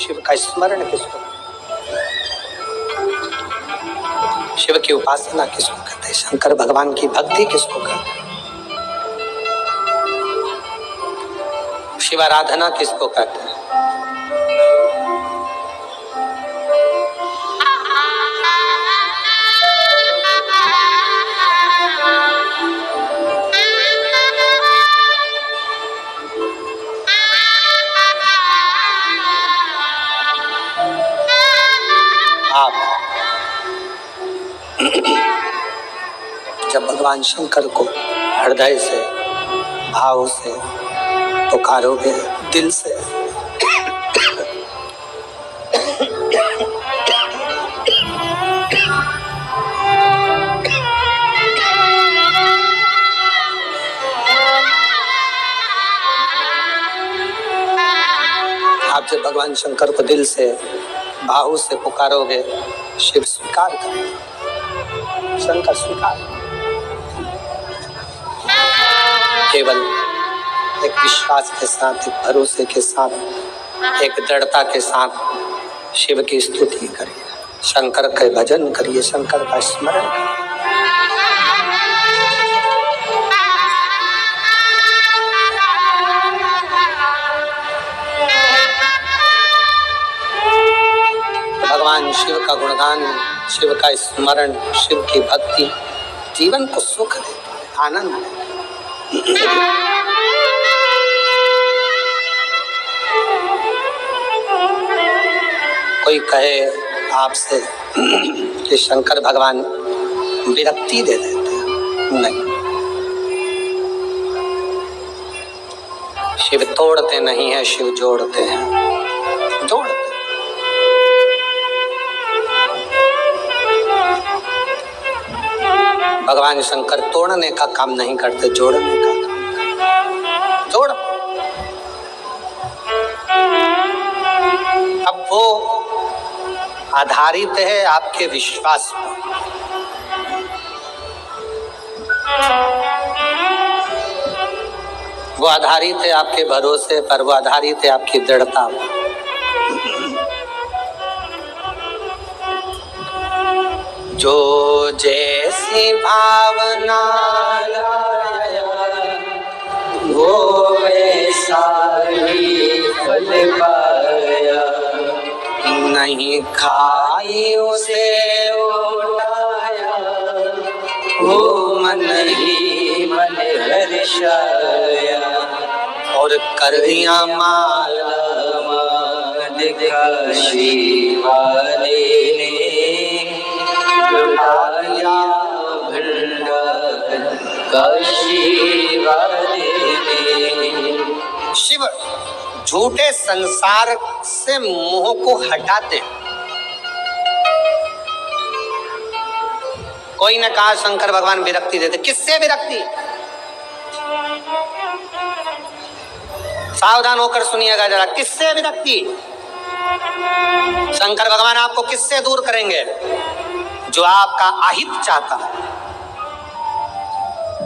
शिव का स्मरण किसको, शिव की उपासना किसको कहते हैं, शंकर भगवान की भक्ति किसको कहते हैं, शिव आराधना किसको कहते हैं। आप जब भगवान शंकर को हृदय से भाव से पुकारोगे, दिल से, आप जब भगवान शंकर को दिल से भाव से पुकारोगे, शिव स्वीकार करेगा, शंकर स्वीकार। केवल एक विश्वास के साथ, एक भरोसे के साथ, एक दृढ़ता के साथ शिव की स्तुति करिए, शंकर के भजन करिए, शंकर का स्मरण करिए। भगवान शिव का गुणगान, शिव का स्मरण, शिव की भक्ति जीवन को सुख देता है, आनंद देता है। कोई कहे आपसे कि शंकर भगवान विरक्ति दे देते हैं, नहीं, शिव तोड़ते नहीं है, शिव जोड़ते हैं, जोड़ते। भगवान शंकर तोड़ने का काम नहीं करते, जोड़ने का काम करते। जोड़, अब वो आधारित है आपके विश्वास पर, वो आधारित है आपके भरोसे पर, वो आधारित है आपकी दृढ़ता पर। जो जैसी भावना वो वैसा ही फल पाया, नहीं खाई उसे उठाया, वो मन ही मन हर्षाया, और कर दिया माला मान काशी वाले ने, लुटाया भंडार काशी वाले ने। शिव झूठे संसार से मोह को हटाते। कोई ने कहा शंकर भगवान विरक्ति देते, किससे विरक्ति? सावधान होकर सुनिएगा जरा, किससे विरक्ति? शंकर भगवान आपको किससे दूर करेंगे? जो आपका अहित चाहता है,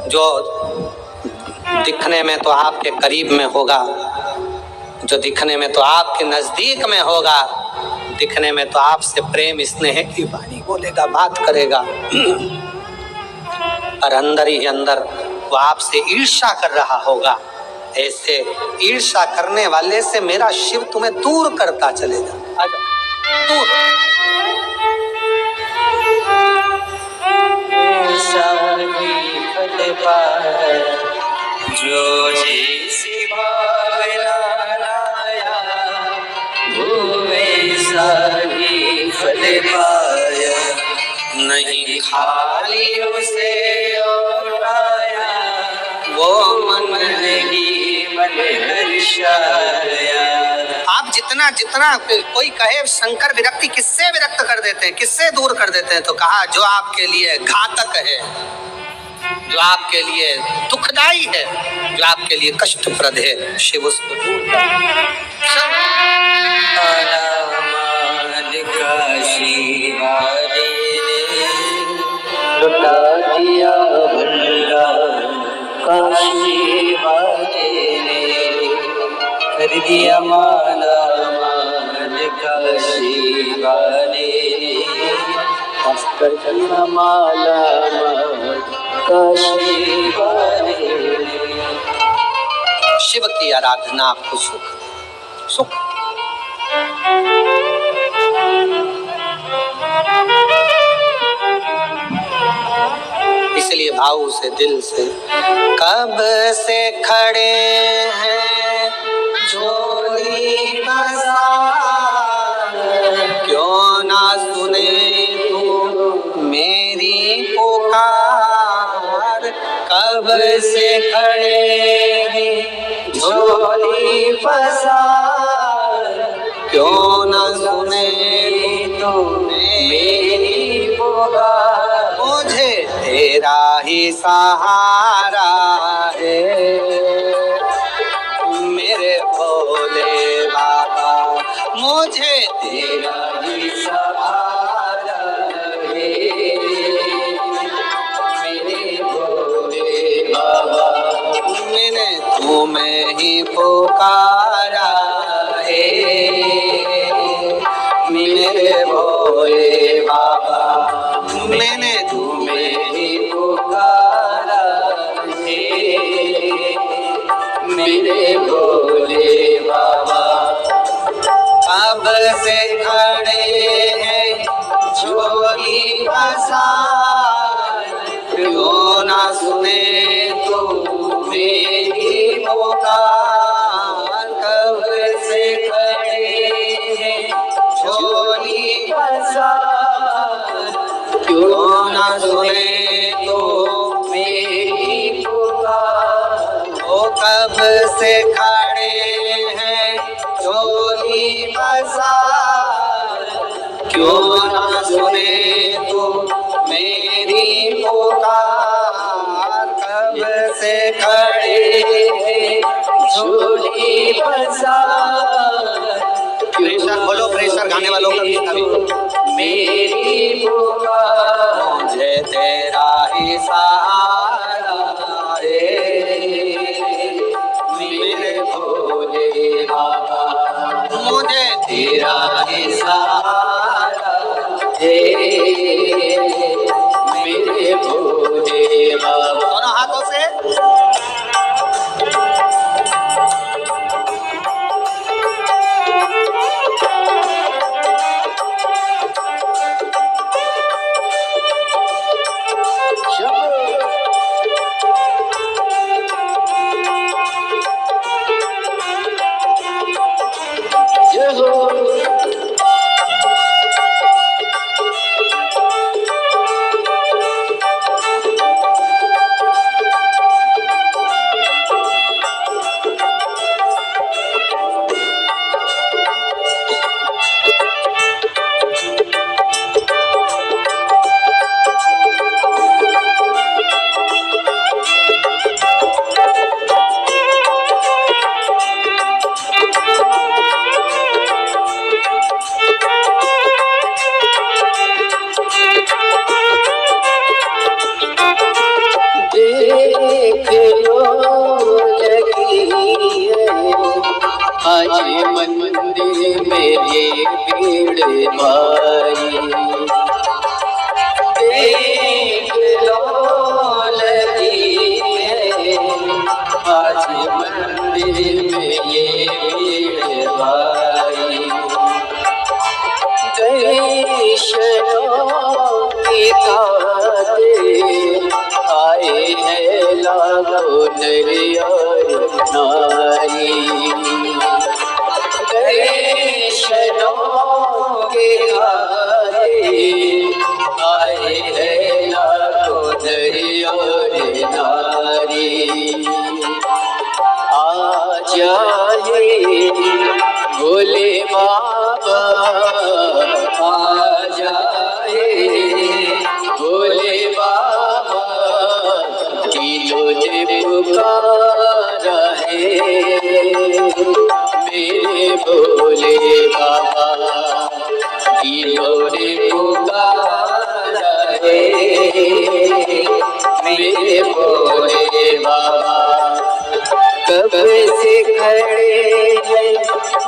जो दिखने में तो आपके करीब में होगा, जो दिखने में तो आपके नजदीक में होगा, दिखने में तो आपसे प्रेम स्नेह की वाणी बोलेगा, बात करेगा, और अंदर ही अंदर वो आपसे ईर्ष्या कर रहा होगा। ऐसे ईर्ष्या करने वाले से मेरा शिव तुम्हें दूर करता चलेगा। आजा, दूर। जो जैसी भावना लाया, वो वैसा ही फल पाया, नहीं खाली उसे उठाया, वो मन ही मन हर्षाया। आप जितना जितना कोई कहे शंकर विरक्ति, किससे विरक्त कर देते हैं, किससे दूर कर देते हैं, तो कहा जो आपके लिए घातक है, जो आपके लिए दुखदाई है, जो आपके लिए कष्टप्रद है, शिव उसको दूर कर। लुटा दिया भंडार काशी वाले ने, कर दिया माला मान माला काशी शिव की आराधना आपको सुख सुख। इसलिए भाव से दिल से कब से खड़े हैं झोली बजार, क्यों ना सुने तू मेरी पुकार। कब से खड़े हैं झोली बजार, क्यों ना सुने तू मेरी पुकार। मुझे तेरा ही सहारा है मेरे भोले बाबा, मुझे तेरा ही सहारा है मेरे भोले बाबा। मैंने तुम्हें ही पुकारा है मेरे भोले बाबा, मैंने तुम्हें ही पुकारा है मेरे भोले बाबा। अब से खड़े हैं झोली बजार, क्यों ना सुने तो मेरी पुकार। कब से खड़े हैं झोली बजार, क्यों ना सुने तो मेरी पुकार। ओ कब से खड़े हैं झोली बजार, क्यों ना सुने तो मेरी पुकार। कब से खड़े हैं झोली बजार। प्रेशर बोलो, प्रेशर गाने वालों का अभी। मेरी पुकार मुझे तेरा ही सहारा है मेरे भोले बाबा, मुझे तेरा ही सहारा है मेरे भोले बाबा। दोनों हाथों से मंदिर में ये भीड़ भारी, देख लो लगी है आज मंदिर में ये भीड़ भारी। दर्शनों की खातिर आए हैं लाखों नर और नारी। दर्शनों के आए हैं लाखों नर और नारी। आ जाए भोले बाबा, आ जाए भोले बाबा, दिलों ने पुकारा है मेरे भोले बाबा, दिलों ने पुकारा है मेरे भोले बाबा। कब से खड़े हैं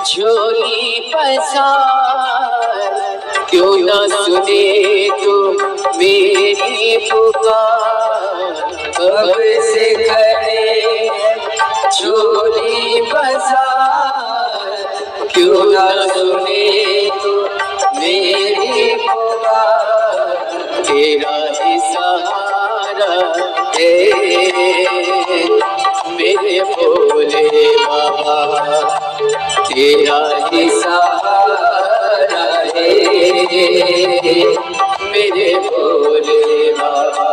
झोली पसार, क्यों ना सुने तू मेरी पुकार। कब से खड़े झोली बाजार, क्यों ना सुने तू मेरी पुकार। तेरा ही सहारा है मेरे भोले बाबा, तेरा ही सहारा है मेरे भोले बाबा।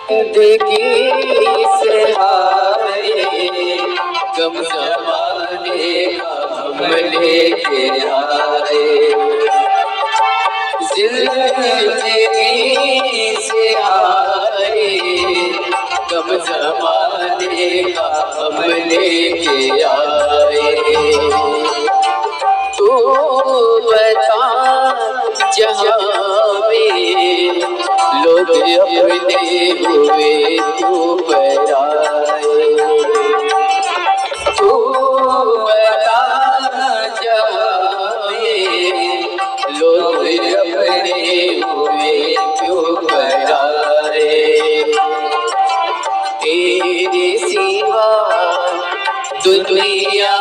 जिंदगी से हारे गम ज़माने का हम लेके आए। जिंदगी से हारे गम ज़माने का हम लेके आए। तू बता जहाँ में लोग अपने हुए तू पराए। तू बता जहाँ में लोग अपने हुए क्यों पराए। तेरे सिवा दुनिया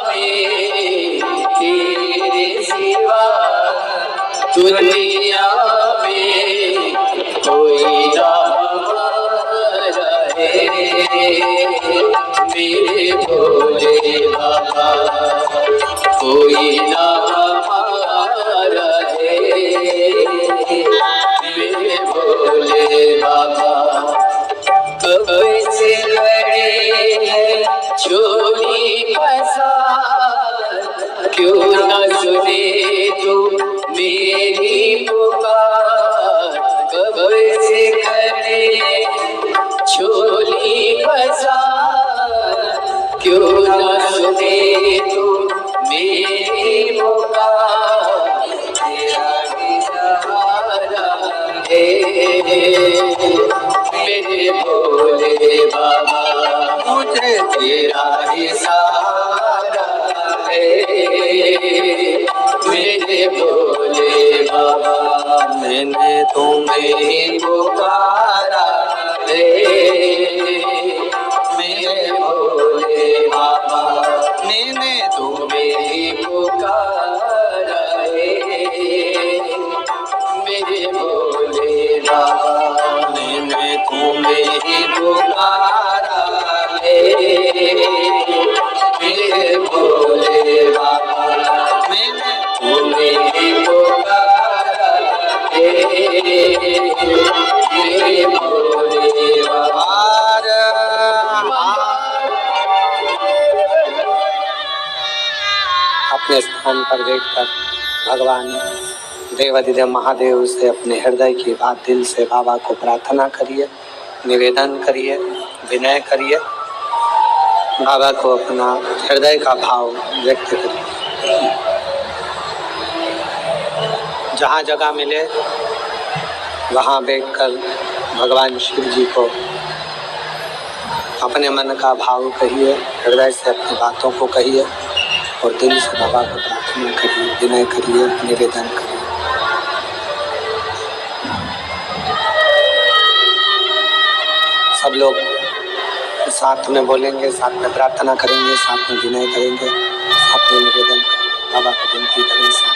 में, तेरे सिवा दुनिया में कोई ना रहे मेरे भोले बाबा, कोई ना रहे मेरे भोले बाबा। कब से लड़े हैं झोली बाजार, क्यों ना सुने तू मेरी पुकार। कब से खड़े झोली बाजार, क्यों ना सुने तू मेरी पुकार। तेरा ही सहारा है मेरे भोले बाबा, मुझे तेरा ही सहारा है मेरे भोले बाबा। मैंने तुम्हें पुकारा है तुम्हें ही पुकारा है, भोले बाबा मैंने तुम्हें ही पुकारा है, भोले बाबा। अपने स्थान पर बैठकर भगवान देवाधिदेव महादेव से अपने हृदय की बात दिल से बाबा को प्रार्थना करिए, निवेदन करिए, विनय करिए, बाबा को अपना हृदय का भाव व्यक्त करिए। जहाँ जगह मिले वहाँ बैठकर भगवान शिव जी को अपने मन का भाव कहिए, हृदय से अपनी बातों को कहिए और दिल से बाबा को प्रार्थना करिए, विनय करिए, निवेदन करिए। सब लोग साथ में बोलेंगे, साथ में प्रार्थना करेंगे, साथ में विनय करेंगे, साथ में निवेदन करेंगे, बाबा को विनती करेंगे साथ में।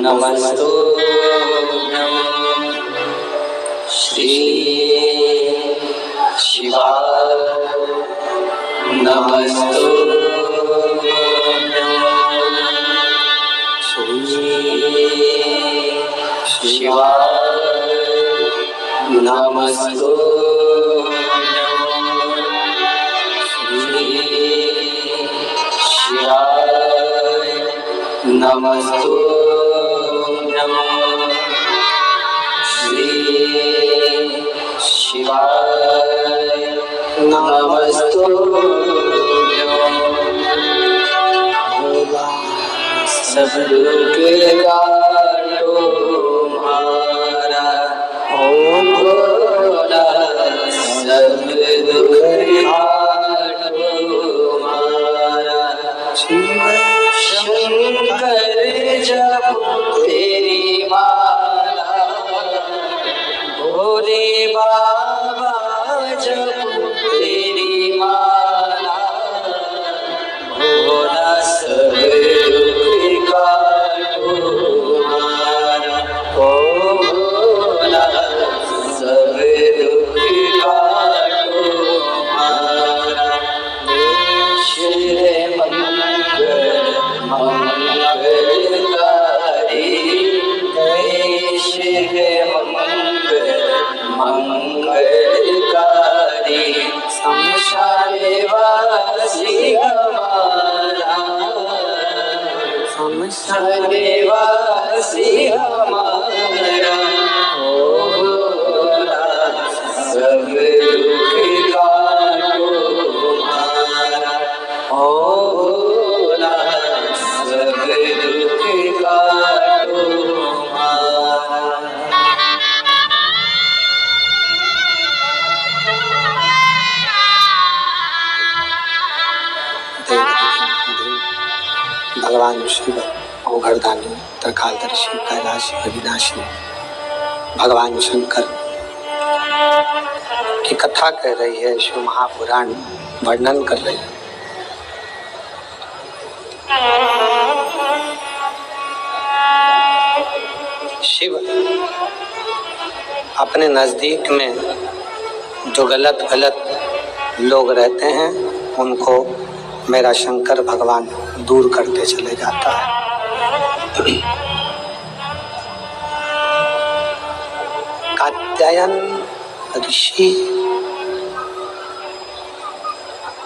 नमस्तुभ्यं श्री शिवाय, नमस्तुभ्यं श्री शिवाय, नमस्तुभ्यं श्री शिवाय, नमस्तुभ्यं श्री शिवाय, नमस्तुभ्यं। भोला सब दुख काटो मारा, ओम भोला सब दुख काटो मारा। शंकर जप तेरी माला, भोले बाबा जप तेरी माला, भोला सब दुख काटो मारा, ओ भोला सब दुख काटो मारा। देश है मंगलकारी, देश है मंगलकारी, शमशाने वासी हमारा, शमशाने वासी हमारा, ओ भोला सब दुख काटो मारा, ओ भोला सब दुख काटो मारा। भगवान शिव ओघरदानी, त्रिकालदर्शी, कैलाशी, अविनाशी भगवान शंकर की कथा कह रही है, शिव महापुराण वर्णन कर रही है। शिव अपने नजदीक में जो गलत लोग रहते हैं उनको मेरा शंकर भगवान दूर करते चले जाता है। कात्यायन ऋषि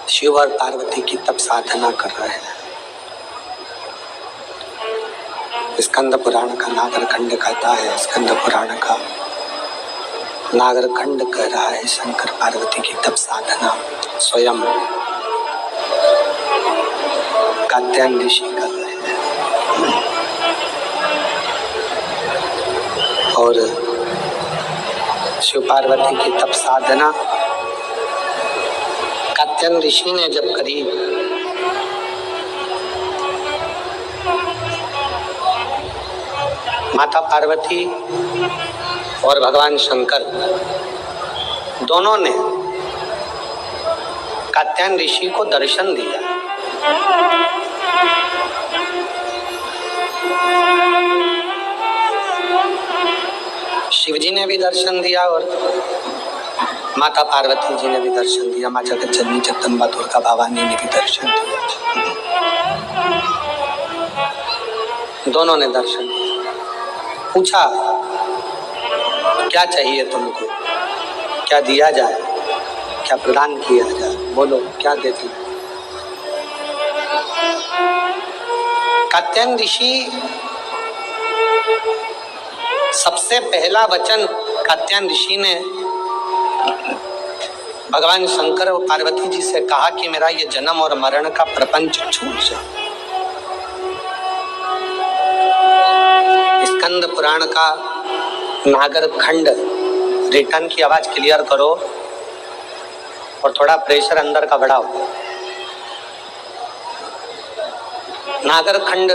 शिव और पार्वती की तप साधना कर रहे हैं। स्कंद पुराण का नागरखंड कहता है, स्कंद पुराण का नागरखंड कह रहा है शंकर पार्वती की तप साधना स्वयं कात्यायन ऋषि कर रहे हैं। और शिव पार्वती की तप साधना कात्यायन ऋषि ने जब करी माता पार्वती और भगवान शंकर दोनों ने कात्यायन ऋषि को दर्शन दिया। शिव जी ने भी दर्शन दिया और माता पार्वती जी ने भी दर्शन दिया। माँ जगत जननी जगदम्बा दुर्गा भवानी ने भी दर्शन दिया। दोनों ने दर्शन दिया। पूछा क्या चाहिए तुमको, क्या दिया जाए, क्या प्रदान किया जाए, बोलो क्या देती। कात्यायन ऋषि सबसे पहला वचन कात्यायन ऋषि ने भगवान शंकर और पार्वती जी से कहा कि मेरा ये जन्म और मरण का प्रपंच छूट जाए। स्कंद पुराण का नागर खंड रिटर्न की आवाज क्लियर करो और थोड़ा प्रेशर अंदर का बढ़ाओ। नागर खंड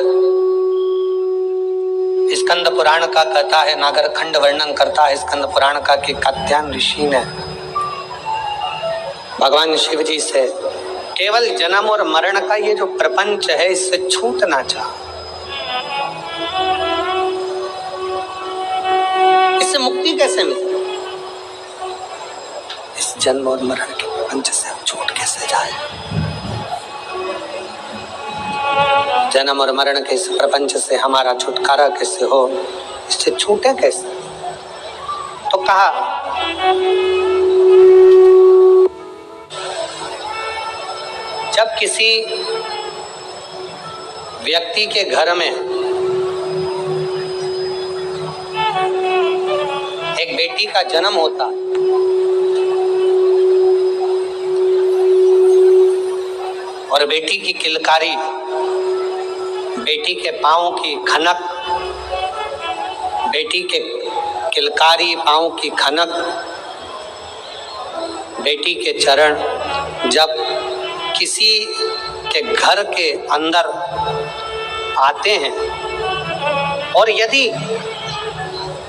स्कंद पुराण का कहता है, नागर खंड वर्णन करता है स्कंद पुराण का कि कात्यायन ऋषि ने भगवान शिव जी से केवल जन्म और मरण का ये जो प्रपंच है इससे छूटना चाहा, इससे मुक्ति कैसे मिले, इस जन्म और मरण के प्रपंच से हम छूट कैसे जाए, जन्म और मरण के इस प्रपंच से हमारा छुटकारा कैसे हो, इससे छूटे कैसे। तो कहा जब किसी व्यक्ति के घर में एक बेटी का जन्म होता और बेटी की किलकारी, बेटी के पांव की खनक, बेटी के किलकारी पांव की खनक, बेटी के चरण जब किसी के घर के अंदर आते हैं और यदि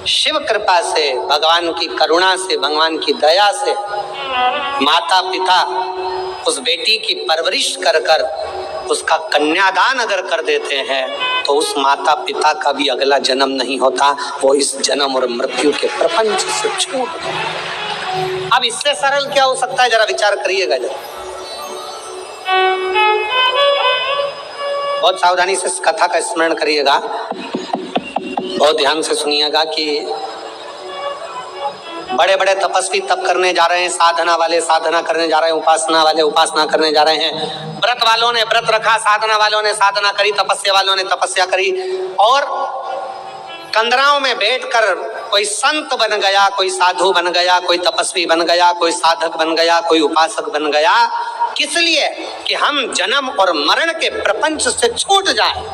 शिव कृपा से, भगवान की करुणा से, भगवान की दया से माता पिता उस बेटी की परवरिश कर कर उसका कन्यादान अगर कर देते हैं तो उस माता पिता का भी अगला जन्म नहीं होता, वो इस जन्म और मृत्यु के प्रपंच से छूट। अब इससे सरल क्या हो सकता है, जरा विचार करिएगा जरा। बहुत सावधानी से इस कथा का स्मरण करिएगा, बहुत ध्यान से सुनिएगा कि बड़े बड़े तपस्वी तप करने जा रहे हैं, साधना वाले साधना करने जा रहे हैं, उपासना वाले उपासना करने जा रहे हैं, व्रत वालों ने व्रत रखा, साधना वालों ने साधना करी, तपस्या वालों ने तपस्या करी, और कंदराओं में बैठकर कोई संत बन गया, कोई साधु बन गया, कोई तपस्वी बन गया, कोई साधक बन गया, कोई उपासक बन गया। किस लिए? कि हम जन्म और मरण के प्रपंच से छूट जाए।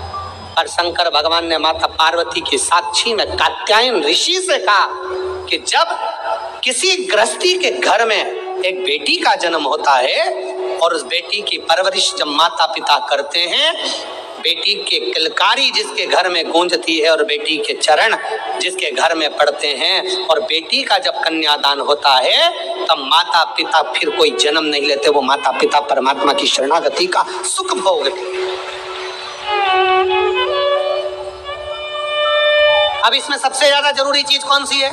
और शंकर भगवान ने माता पार्वती की साक्षी में कात्यायन ऋषि से कहा कि जब किसी गृहस्थी के घर में एक बेटी का जन्म होता है और उस बेटी की परवरिश जब माता पिता करते हैं, बेटी के किलकारी जिसके घर में गूंजती है और बेटी के चरण जिसके घर में पड़ते हैं, और बेटी का जब कन्यादान होता है तब माता पिता फिर कोई जन्म नहीं लेते, वो माता पिता परमात्मा की शरणागति का सुख भोग लेते। अब इसमें सबसे ज्यादा जरूरी चीज कौन सी है?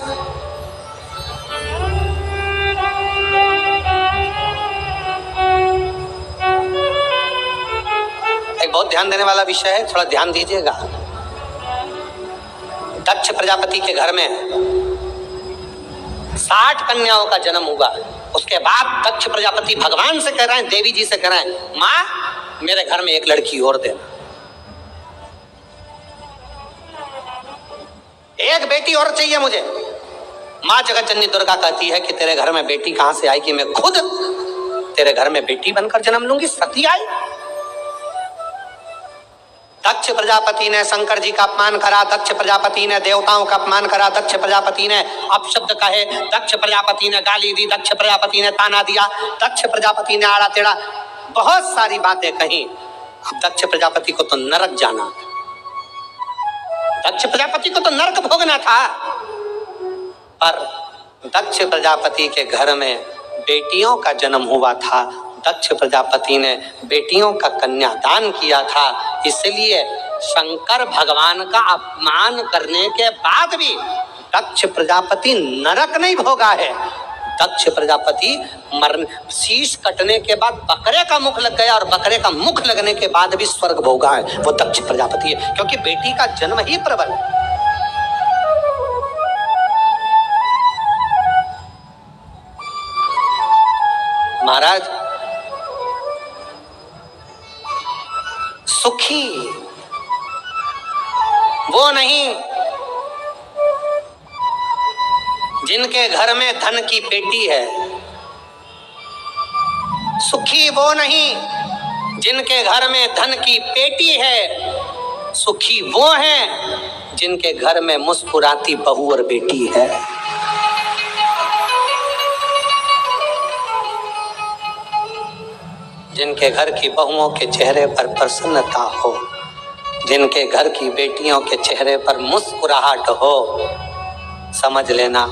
एक बहुत ध्यान देने वाला विषय है, थोड़ा ध्यान दीजिएगा। दक्ष प्रजापति के घर में 60 कन्याओं का जन्म हुआ। उसके बाद दक्ष प्रजापति भगवान से कह रहे हैं, देवी जी से कह रहे हैं, माँ मेरे घर में एक लड़की और देना, एक बेटी और चाहिए मुझे। माँ जगत जननी दुर्गा कहती है कि तेरे घर में बेटी कहां से आई कि मैं खुद तेरे घर में बेटी बनकर जन्म लूंगी। सती आई। दक्ष प्रजापति ने शंकर जी का अपमान करा, दक्ष प्रजापति ने देवताओं का अपमान करा, दक्ष प्रजापति ने अपशब्द कहे, दक्ष प्रजापति ने गाली दी, दक्ष प्रजापति ने ताना दिया, दक्ष प्रजापति ने आड़ा टेढ़ा बहुत सारी बातें कही। दक्ष प्रजापति को तो नरक जाना। दक्ष प्रजापति को तो नरक भोगना था, पर दक्ष प्रजापति के घर में बेटियों का जन्म हुआ था। दक्ष प्रजापति ने बेटियों का कन्यादान किया था, इसलिए शंकर भगवान का अपमान करने के बाद भी दक्ष प्रजापति नरक नहीं भोगा है। दक्ष प्रजापति शीश कटने के बाद बकरे का मुख लग गया, और बकरे का मुख लगने के बाद भी स्वर्ग भोगा है, वो दक्ष प्रजापति है, क्योंकि बेटी का जन्म ही प्रबल है। महाराज, सुखी वो नहीं जिनके घर में धन की पेटी है, सुखी वो नहीं जिनके घर में धन की पेटी है, सुखी वो हैं जिनके घर में मुस्कुराती बहू और बेटी है। जिनके घर की बहुओं के चेहरे पर प्रसन्नता हो, जिनके घर की बेटियों के चेहरे पर मुस्कुराहट हो, समझ लेना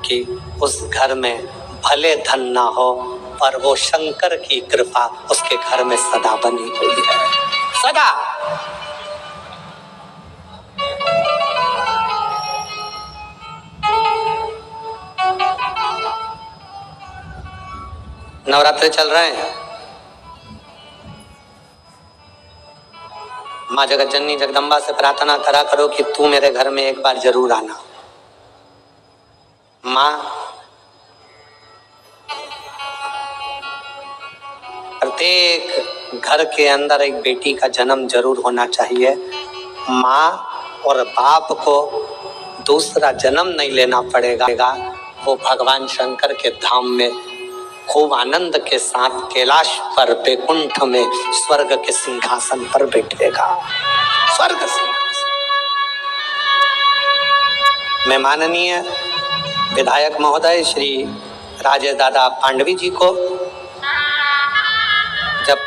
कि उस घर में भले धन ना हो, पर वो शंकर की कृपा उसके घर में सदा बनी हुई है, सदा। नवरात्रि चल रहे हैं, माँ जगत जननी जगदम्बा से प्रार्थना करा करो कि तू मेरे घर में एक बार जरूर आना। माँ, प्रत्येक घर के अंदर एक बेटी का जन्म जरूर होना चाहिए। माँ और बाप को दूसरा जन्म नहीं लेना पड़ेगा, वो भगवान शंकर के धाम में खूब आनंद के साथ कैलाश पर वैकुंठ में स्वर्ग के सिंहासन पर बैठेगा। स्वर्ग सिंहासन में माननीय विधायक महोदय श्री राजेश दादा पांडवी जी को जब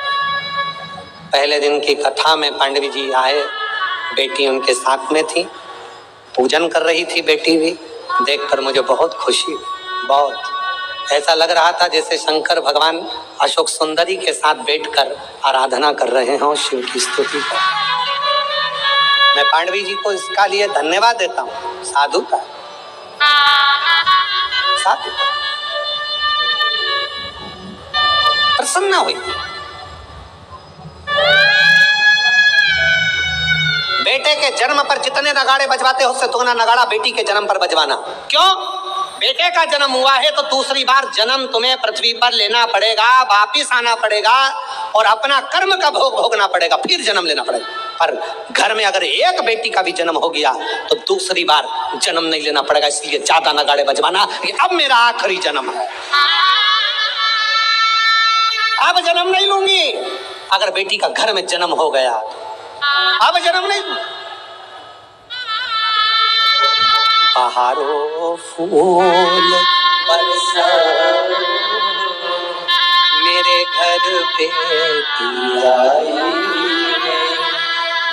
पहले दिन की कथा में पांडवी जी आए, बेटी उनके साथ में थी, पूजन कर रही थी बेटी भी, देखकर मुझे बहुत खुशी, बहुत ऐसा लग रहा था जैसे शंकर भगवान अशोक सुंदरी के साथ बैठकर आराधना कर रहे हों, शिव की स्तुति कर। मैं पांडवी जी को इसका लिए धन्यवाद देता हूँ, साधु का साधु प्रसन्न हुई। बेटे के जन्म पर जितने नगाड़े बजवाते हो उससे दुगना नगाड़ा बेटी के जन्म पर बजवाना। क्यों? बेटे का जन्म हुआ है तो दूसरी बार जन्म तुम्हें पृथ्वी पर लेना पड़ेगा, वापिस आना पड़ेगा और अपना कर्म का भोग भोगना पड़ेगा, फिर जन्म लेना पड़ेगा। पर घर में अगर एक बेटी का भी जन्म हो गया तो दूसरी बार जन्म नहीं लेना पड़ेगा, इसलिए ज्यादा नगाड़े बजवाना। ये अब मेरा आखिरी जन्म है, अब जन्म नहीं लूंगी। अगर बेटी का घर में जन्म हो गया अब जन्म नहीं। बहारो फूल बरसा मेरे घर पे आई है,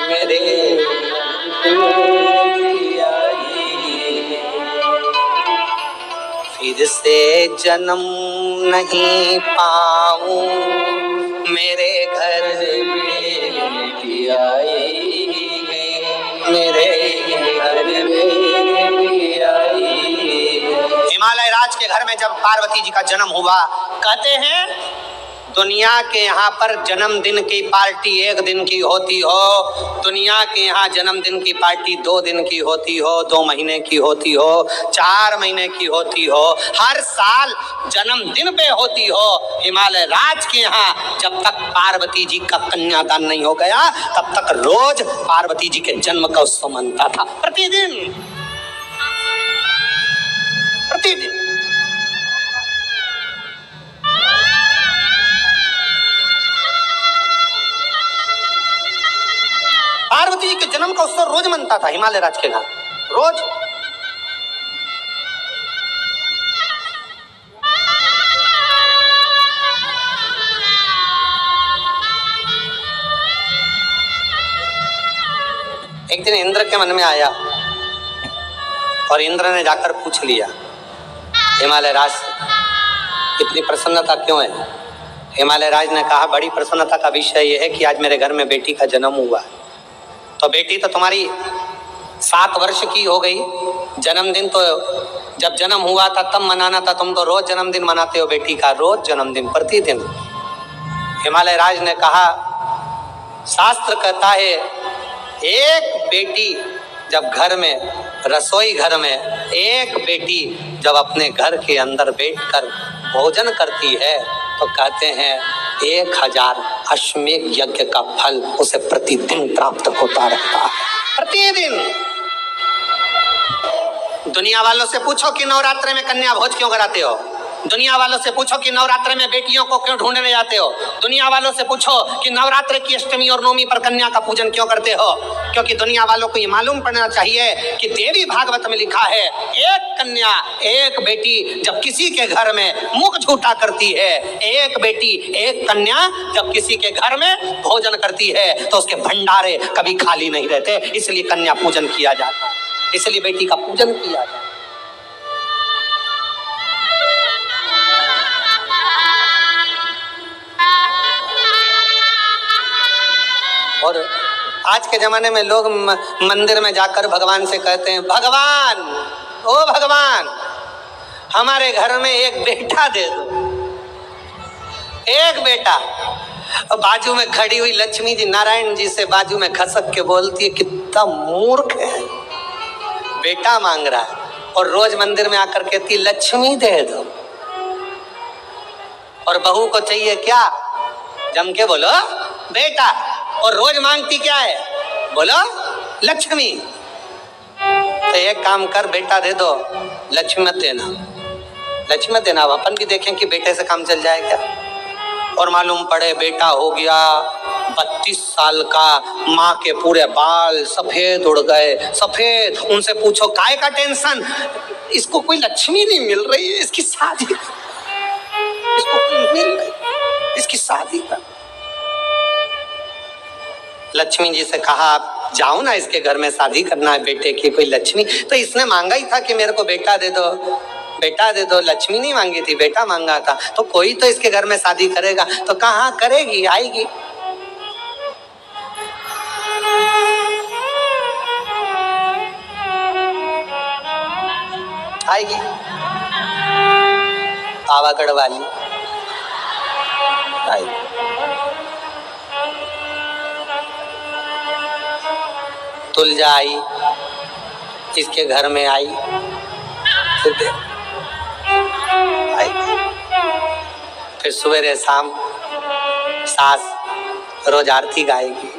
मेरे फिर से जन्म नहीं पाऊं, मेरे घर में आई है, मेरे घर में आई। हिमालय राज के घर में जब पार्वती जी का जन्म हुआ, कहते हैं दुनिया के यहाँ पर जन्मदिन की पार्टी एक दिन की होती हो, दुनिया के यहाँ जन्मदिन की पार्टी 2 दिन की होती हो, 2 महीने की होती हो, 4 महीने की होती हो, हर साल जन्मदिन पे होती हो। हिमालय राज के यहाँ जब तक पार्वती जी का कन्यादान नहीं हो गया तब तक रोज पार्वती जी के जन्म का उत्सव मनता था, प्रतिदिन प्रतिदिन। पार्वती जी के जन्म का उत्सव रोज मनता था हिमालय राज के घर, रोज। एक एक दिन इंद्र के मन में आया और इंद्र ने जाकर पूछ लिया हिमालय राज से, इतनी प्रसन्नता क्यों है? हिमालय राज ने कहा, बड़ी प्रसन्नता का विषय यह है कि आज मेरे घर में बेटी का जन्म हुआ। तो बेटी तो तुम्हारी 7 वर्ष की हो गई, जन्मदिन तो जब जन्म हुआ था तब मनाना था, तुम तो रोज जन्मदिन मनाते हो बेटी का, रोज जन्मदिन प्रतिदिन। हिमालय राज ने कहा, शास्त्र कहता है एक बेटी जब घर में, रसोई घर में एक बेटी जब अपने घर के अंदर बैठकर भोजन करती है तो कहते हैं 1000 अश्वमेध यज्ञ का फल उसे प्रतिदिन प्राप्त होता रहता है, प्रतिदिन। दुनिया वालों से पूछो कि नवरात्रि में कन्या भोज क्यों कराते हो, दुनिया वालों से पूछो कि नवरात्रि में बेटियों को क्यों ढूंढने जाते हो, दुनिया वालों से पूछो कि नवरात्रि की अष्टमी और नवमी पर कन्या का पूजन क्यों करते हो। क्योंकि दुनिया वालों को ये मालूम पड़ना चाहिए कि देवी भागवत में लिखा है, एक कन्या एक बेटी जब किसी के घर में मुख झूठा करती है, एक बेटी एक कन्या जब किसी के घर में भोजन करती है तो उसके भंडारे कभी खाली नहीं रहते। इसलिए कन्या पूजन किया जाता है, इसलिए बेटी का पूजन किया जाता है। और आज के जमाने में लोग मंदिर में जाकर भगवान से कहते हैं, भगवान ओ भगवान हमारे घर में एक बेटा दे दो, एक बेटा। और बाजू में खड़ी हुई लक्ष्मी जी नारायण जी से बाजू में खसक के बोलती है, कितना मूर्ख है, बेटा मांग रहा है और रोज मंदिर में आकर कहती लक्ष्मी दे दो। और बहू को चाहिए क्या? जम के बोलो बेटा, और रोज मांगती क्या है? बोलो लक्ष्मी। तो एक काम कर, बेटा दे दो, लक्ष्मी मत देना, लक्ष्मी मत देना। अपन भी देखें कि बेटे से काम चल जाए क्या। और मालूम पड़े बेटा हो गया 32 साल का, माँ के पूरे बाल सफेद उड़ गए, सफेद। उनसे पूछो काय का टेंशन, इसको कोई लक्ष्मी नहीं मिल रही है, इसकी शादी, इसको कोई मिल रही, इसकी शादी कर। लक्ष्मी जी से कहा, आप जाओ ना, इसके घर में शादी करना है बेटे की कोई लक्ष्मी। तो इसने मांगा ही था कि मेरे को बेटा दे दो, बेटा दे दो, लक्ष्मी नहीं मांगी थी, बेटा मांगा था। तो कोई तो इसके घर में शादी करेगा। तो कहाँ करेगी, आएगी। आएगी पावागढ़ वाली आएगी। तुलजा आई, इसके घर में आई, फिर सवेरे शाम सास रोज आरती गाएगी।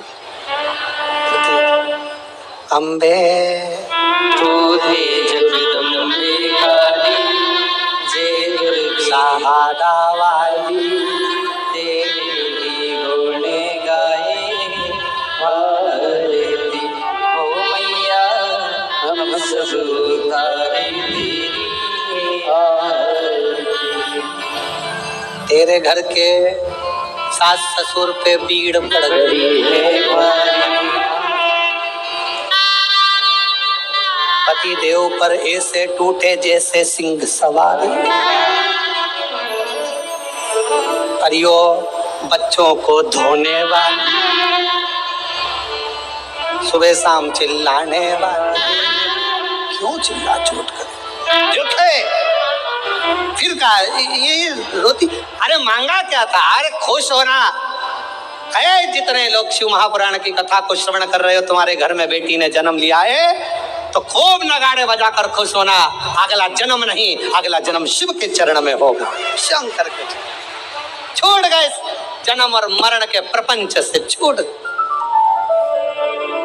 अम्बे तू हे जगदम्बे काली, जय दुर्गा सहारा वाली, तेरे गुण गाए आरती। ओ मैया हम सब उतारे तेरी आरती। तेरे घर के सास ससुर पे भीड़ पड़ गई है, पति देव पर ऐसे टूटे जैसे सिंह सवार। परियो बच्चों को धोने वाली, सुबह शाम चिल्लाने वाली, क्यों चिल्ला चोट करे उठे फिर कहा ये रोती। अरे मांगा क्या था? अरे खुश होना है। जितने लोग शिव महापुराण की कथा को श्रवण कर रहे हो, तुम्हारे घर में बेटी ने जन्म लिया है तो खूब नगाड़े बजाकर खुश होना। अगला जन्म नहीं, अगला जन्म शिव के चरण में होगा, शंकर के। छोड़ गए जन्म और मरण के प्रपंच से, छूट